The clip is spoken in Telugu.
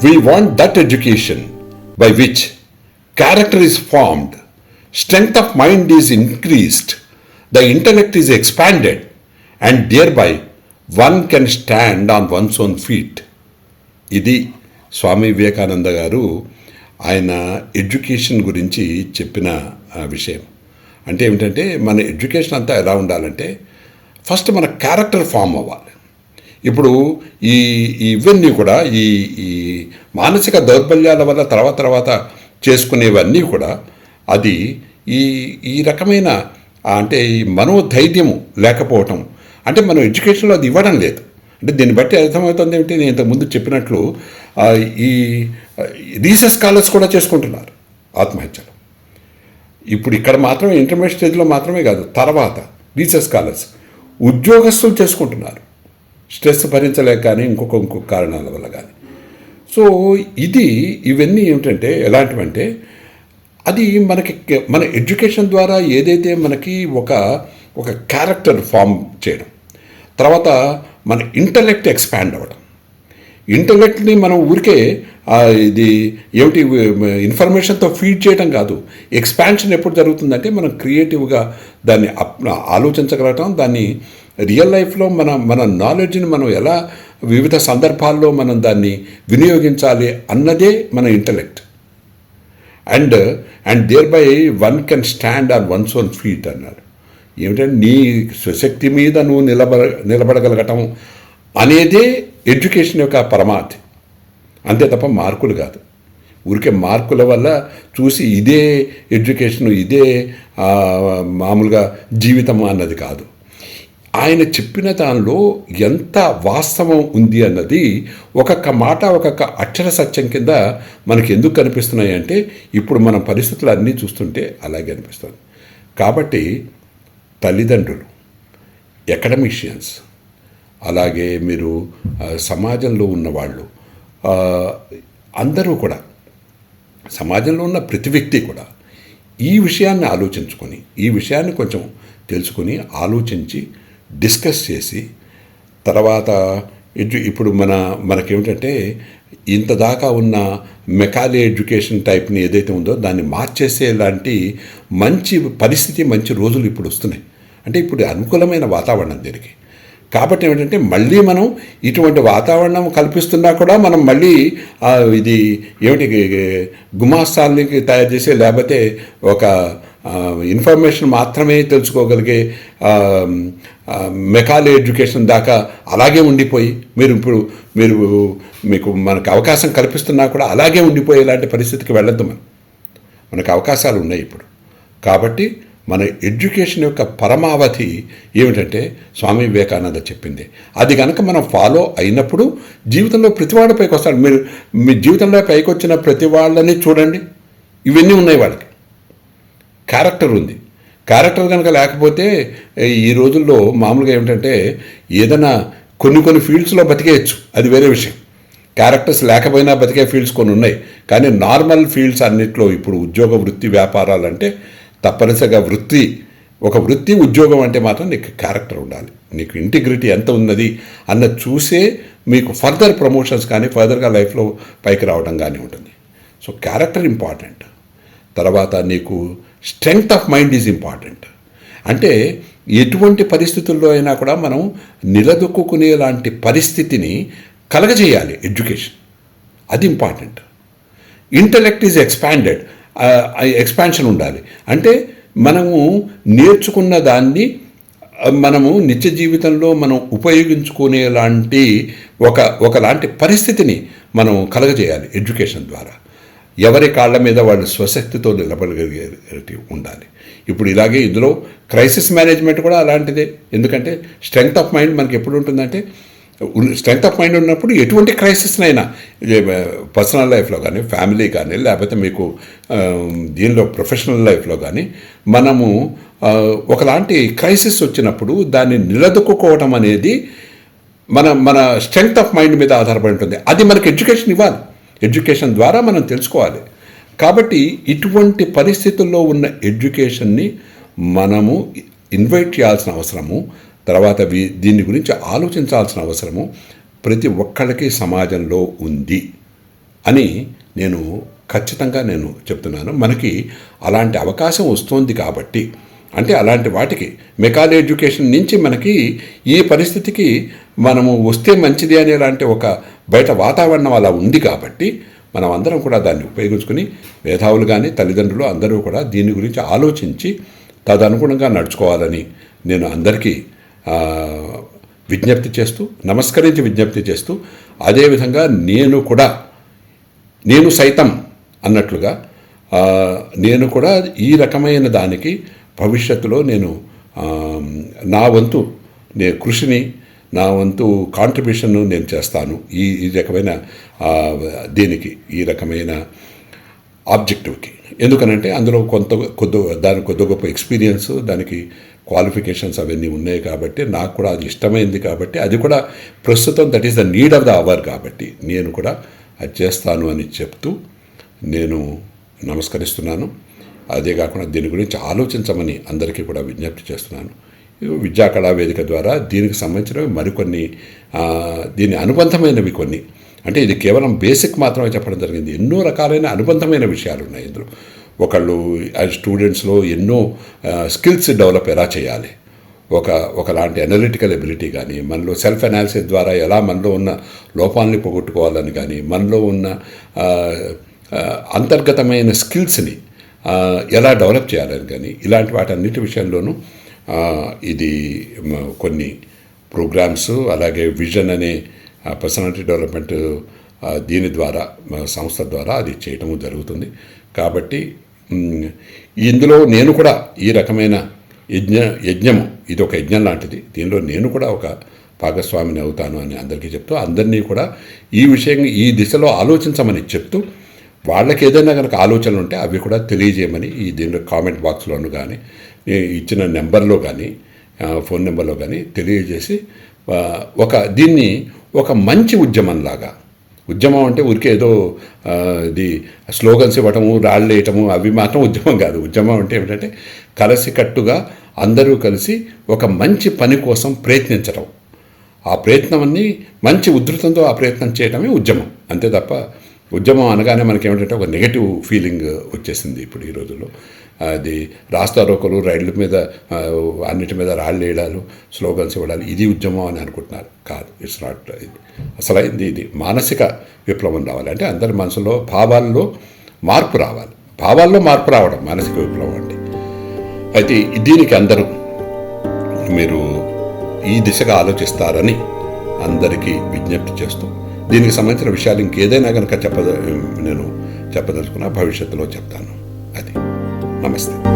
We want that education by which character is formed, strength of mind is increased, the intellect is expanded, and thereby one can stand on one's own feet. ఇది స్వామి వివేకానంద గారు ఆయన ఎడ్యుకేషన్ గురించి చెప్పిన విషయం. అంటే ఏమిటంటే మన ఎడ్యుకేషన్ అంతా ఎలా ఉండాలంటే ఫస్ట్ మన క్యారెక్టర్ ఫామ్ అవ్వాలి. ఇప్పుడు ఇవన్నీ కూడా ఈ మానసిక దౌర్బల్యాల వల్ల తర్వాత చేసుకునేవన్నీ కూడా అది ఈ రకమైన అంటే ఈ మనోధైర్యము లేకపోవటం, అంటే మనం ఎడ్యుకేషన్లో అది ఇవ్వడం లేదు. అంటే దీన్ని బట్టి అర్థమవుతుంది ఏమిటి, నేను ఇంతకుముందు చెప్పినట్లు ఈ రీసెర్చ్ స్కాలర్స్ కూడా చేసుకుంటున్నారు ఆత్మహత్యలు. ఇప్పుడు ఇక్కడ మాత్రమే ఇంటర్మీడియట్ స్టేజ్లో మాత్రమే కాదు, తర్వాత రీసెర్చ్ స్కాలర్స్ ఉద్యోగస్తులు చేసుకుంటున్నారు, స్ట్రెస్ భరించలేక కానీ ఇంకొక కారణాల వల్ల కానీ. సో ఇవన్నీ ఏమిటంటే ఎలాంటివంటే అది మన ఎడ్యుకేషన్ ద్వారా ఏదైతే మనకి ఒక క్యారెక్టర్ ఫామ్ చేయడం, తర్వాత మన ఇంటలెక్ట్ ఎక్స్పాండ్ అవ్వడం. ఇంటలెక్ట్ని మనం ఊరికే ఇది ఏమిటి ఇన్ఫర్మేషన్తో ఫీడ్ చేయడం కాదు. ఎక్స్పాన్షన్ ఎప్పుడు జరుగుతుందంటే మనం క్రియేటివ్గా దాన్ని ఆలోచించగలగటం, దాన్ని రియల్ లైఫ్లో మన నాలెడ్జ్ని మనం ఎలా వివిధ సందర్భాల్లో మనం దాన్ని వినియోగించాలి అన్నదే మన intellect. And there by one can stand on one's own feet అన్నాడు. ఏమిటంటే నీ స్వశక్తి మీద నువ్వు నిలబడగలగటం అనేదే ఎడ్యుకేషన్ యొక్క పరమార్థి, అంతే తప్ప మార్కులు కాదు. ఊరికే మార్కుల వల్ల చూసి ఇదే ఎడ్యుకేషను, ఇదే మామూలుగా జీవితం అన్నది కాదు. ఆయన చెప్పిన దానిలో ఎంత వాస్తవం ఉంది అన్నది ఒక్కొక్క మాట ఒక్కొక్క అక్షర సత్యం కింద మనకి ఎందుకు కనిపిస్తున్నాయి అంటే ఇప్పుడు మన పరిస్థితులు అన్నీ చూస్తుంటే అలాగే అనిపిస్తుంది. కాబట్టి తల్లిదండ్రులు, అకాడమిషియన్స్, అలాగే మీరు సమాజంలో ఉన్నవాళ్ళు అందరూ కూడా, సమాజంలో ఉన్న ప్రతి వ్యక్తి కూడా ఈ విషయాన్ని ఆలోచించుకొని, ఈ విషయాన్ని కొంచెం తెలుసుకొని ఆలోచించి డిస్కస్ చేసి తర్వాత ఇప్పుడు మనకేమిటంటే ఇంత దాకా ఉన్న మెకాలే ఎడ్యుకేషన్ టైప్ని ఏదైతే ఉందో దాన్ని మార్చేసేలాంటి మంచి పరిస్థితి, మంచి రోజులు ఇప్పుడు వస్తున్నాయి. అంటే ఇప్పుడు అనుకూలమైన వాతావరణం దీనికి. కాబట్టి ఏమిటంటే మళ్ళీ మనం ఇటువంటి వాతావరణం కల్పిస్తున్నా కూడా మనం మళ్ళీ ఇది ఏమిటి గుమాస్తాలకి తయారు చేసే, లేకపోతే ఒక ఇన్ఫర్మేషన్ మాత్రమే తెలుసుకోగలిగే మెకాలే ఎడ్యుకేషన్ దాకా అలాగే ఉండిపోయి మీకు మనకు అవకాశం కల్పిస్తున్నా కూడా అలాగే ఉండిపోయేలాంటి పరిస్థితికి వెళ్ళొద్దు. మనకు అవకాశాలు ఉన్నాయి ఇప్పుడు. కాబట్టి మన ఎడ్యుకేషన్ యొక్క పరమావధి ఏమిటంటే స్వామి వివేకానంద చెప్పింది. అది కనుక మనం ఫాలో అయినప్పుడు జీవితంలో ప్రతివాడు పైకి వస్తాడు. మీ జీవితంలో పైకి వచ్చిన ప్రతి వాళ్ళని చూడండి, ఇవన్నీ ఉన్నాయి. వాళ్ళకి క్యారెక్టర్ ఉంది. క్యారెక్టర్ కనుక లేకపోతే ఈ రోజుల్లో మామూలుగా ఏమిటంటే ఏదైనా కొన్ని ఫీల్డ్స్లో బతికేయచ్చు, అది వేరే విషయం. క్యారెక్టర్స్ లేకపోయినా బతికే ఫీల్డ్స్ కొన్ని ఉన్నాయి. కానీ నార్మల్ ఫీల్డ్స్ అన్నిట్లో ఇప్పుడు ఉద్యోగ, వృత్తి, వ్యాపారాలు అంటే తప్పనిసరిగా ఒక వృత్తి ఉద్యోగం అంటే మాత్రం నీకు క్యారెక్టర్ ఉండాలి, నీకు ఇంటిగ్రిటీ ఎంత ఉన్నది అన్నది చూసే మీకు ఫర్దర్ ప్రమోషన్స్ కానీ ఫర్దర్గా లైఫ్లో పైకి రావడం కానీ ఉంటుంది. So character important. తర్వాత నీకు strength of mind is important. అంటే ఎటువంటి పరిస్థితుల్లో అయినా కూడా మనం నిలదొక్కునేలాంటి పరిస్థితిని కలగజేయాలి ఎడ్యుకేషన్, అది ఇంపార్టెంట్. ఇంటలెక్ట్ ఈజ్ ఎక్స్పాన్షన్ ఉండాలి. అంటే మనము నేర్చుకున్న దాన్ని మనము నిత్య జీవితంలో మనం ఉపయోగించుకునేలాంటి ఒకలాంటి పరిస్థితిని మనం కలగజేయాలి ఎడ్యుకేషన్ ద్వారా. ఎవరి కాళ్ళ మీద వాళ్ళు స్వశక్తితో నిలబడగలిగే ఉండాలి. ఇప్పుడు ఇలాగే ఇందులో క్రైసిస్ మేనేజ్మెంట్ కూడా అలాంటిదే. ఎందుకంటే స్ట్రెంగ్త్ ఆఫ్ మైండ్ మనకి ఎప్పుడు ఉంటుందంటే, స్ట్రెంగ్త్ ఆఫ్ మైండ్ ఉన్నప్పుడు ఎటువంటి క్రైసిస్నైనా పర్సనల్ లైఫ్లో కానీ, ఫ్యామిలీ కానీ, లేకపోతే మీకు దీనిలో ప్రొఫెషనల్ లైఫ్లో కానీ మనము ఒకలాంటి క్రైసిస్ వచ్చినప్పుడు దాన్ని నిలదొక్కుకోవడం అనేది మన స్ట్రెంగ్త్ ఆఫ్ మైండ్ మీద ఆధారపడి ఉంటుంది. అది మనకి ఎడ్యుకేషన్ ఇవ్వాలి. ఎడ్యుకేషన్ ద్వారా మనం తెలుసుకోవాలి. కాబట్టి ఇటువంటి పరిస్థితుల్లో ఉన్న ఎడ్యుకేషన్ని మనము ఇన్వైట్ చేయాల్సిన అవసరము, తర్వాత దీని గురించి ఆలోచించాల్సిన అవసరము ప్రతి ఒక్కళ్ళకి సమాజంలో ఉంది. అని నేను ఖచ్చితంగా నేను చెప్తున్నాను. మనకి అలాంటి అవకాశం వస్తుంది కాబట్టి, అంటే అలాంటి వాటికి మెకానికల్ ఎడ్యుకేషన్ నుంచి మనకి ఈ పరిస్థితికి మనము వస్తే మంచిది అనే లాంటి ఒక బయట వాతావరణం అలా ఉంది కాబట్టి మనం అందరం కూడా దాన్ని ఉపయోగించుకుని మేధావులు కానీ తల్లిదండ్రులు అందరూ కూడా దీని గురించి ఆలోచించి తదనుగుణంగా నడుచుకోవాలని నేను అందరికీ విజ్ఞప్తి చేస్తూ, నమస్కరించి విజ్ఞప్తి చేస్తూ, అదేవిధంగా నేను సైతం అన్నట్లుగా నేను కూడా ఈ రకమైన దానికి భవిష్యత్తులో నేను నా వంతు కృషిని, నా వంతు కాంట్రిబ్యూషన్ నేను చేస్తాను ఈ రకమైన దీనికి, ఈ రకమైన ఆబ్జెక్టివ్కి. ఎందుకనంటే అందులో దానికి కొద్ది గొప్ప ఎక్స్పీరియన్స్, దానికి క్వాలిఫికేషన్స్ అవన్నీ ఉన్నాయి కాబట్టి, నాకు కూడా అది ఇష్టమైంది కాబట్టి, అది కూడా ప్రస్తుతం that is the need of the hour కాబట్టి నేను కూడా అది చేస్తాను అని చెప్తూ నేను నమస్కరిస్తున్నాను. అదే కాకుండా దీని గురించి ఆలోచించమని అందరికీ కూడా విజ్ఞప్తి చేస్తున్నాను. విద్యా కళా వేదిక ద్వారా దీనికి సంబంధించినవి మరికొన్ని, దీని అనుబంధమైనవి కొన్ని, అంటే ఇది కేవలం బేసిక్ మాత్రమే చెప్పడం జరిగింది. ఎన్నో రకాలైన అనుబంధమైన విషయాలు ఉన్నాయి ఇందులో. ఒకళ్ళు స్టూడెంట్స్లో ఎన్నో స్కిల్స్ డెవలప్ ఎలా చేయాలి, ఒకలాంటి అనలిటికల్ ఎబిలిటీ కానీ, మనలో సెల్ఫ్ అనాలిసిస్ ద్వారా ఎలా మనలో ఉన్న లోపాలని పోగొట్టుకోవాలని కానీ, మనలో ఉన్న అంతర్గతమైన స్కిల్స్ని ఎలా డెవలప్ చేయాలని కానీ, ఇలాంటి వాటన్నిటి విషయంలోనూ ఇది కొన్ని ప్రోగ్రామ్స్, అలాగే విజన్ అనే పర్సనాలిటీ డెవలప్మెంట్ దీని ద్వారా సంస్థ ద్వారా అది చేయటము జరుగుతుంది. కాబట్టి ఇందులో నేను కూడా ఈ రకమైన యజ్ఞము, ఇది ఒక యజ్ఞం లాంటిది, దీనిలో నేను కూడా ఒక భాగస్వామిని అవుతాను అని అందరికీ చెప్తూ, అందరినీ కూడా ఈ దిశలో ఆలోచించమని చెప్తూ, వాళ్ళకి ఏదైనా కనుక ఆలోచనలు ఉంటే అవి కూడా తెలియజేయమని దీనిలో కామెంట్ బాక్స్లోను కానీ, ఇచ్చిన నెంబర్లో కానీ, ఫోన్ నెంబర్లో కానీ తెలియజేసి దీన్ని ఒక మంచి ఉద్యమంలాగా, ఉద్యమం అంటే ఊరికే ఏదో ఇది స్లోగన్స్ ఇవ్వటము, రాళ్ళు వేయటము అవి మాత్రం ఉద్యమం కాదు. ఉద్యమం అంటే ఏమిటంటే కలిసికట్టుగా అందరూ కలిసి ఒక మంచి పని కోసం ప్రయత్నించడం, ఆ ప్రయత్నాన్ని మంచి ఉధృతంతో ఆ ప్రయత్నం చేయటమే ఉద్యమం. అంతే తప్ప ఉద్యమం అనగానే మనకేమిటంటే ఒక నెగటివ్ ఫీలింగ్ వచ్చేసింది ఇప్పుడు ఈ రోజుల్లో. అది రాస్తారోకలు, రైళ్ల మీద అన్నిటి మీద రాళ్ళు వేయడాలు, స్లోగన్స్ ఇవ్వడాలు, ఇది ఉద్యమం అని అనుకుంటున్నారు. కాదు, ఇట్స్ నాట్. ఇది అసలైంది ఇది మానసిక విప్లవం రావాలి. అంటే అందరి మనసులో భావాల్లో మార్పు రావాలి. భావాల్లో మార్పు రావడం మానసిక విప్లవం అంటే. అయితే దీనికి అందరూ మీరు ఈ దిశగా ఆలోచిస్తారని అందరికీ విజ్ఞప్తి చేస్తూ, దీనికి సంబంధించిన విషయాలు ఇంకేదైనా కనుక నేను చెప్పదలుచుకున్నా భవిష్యత్తులో చెప్తాను. అది. నమస్తే.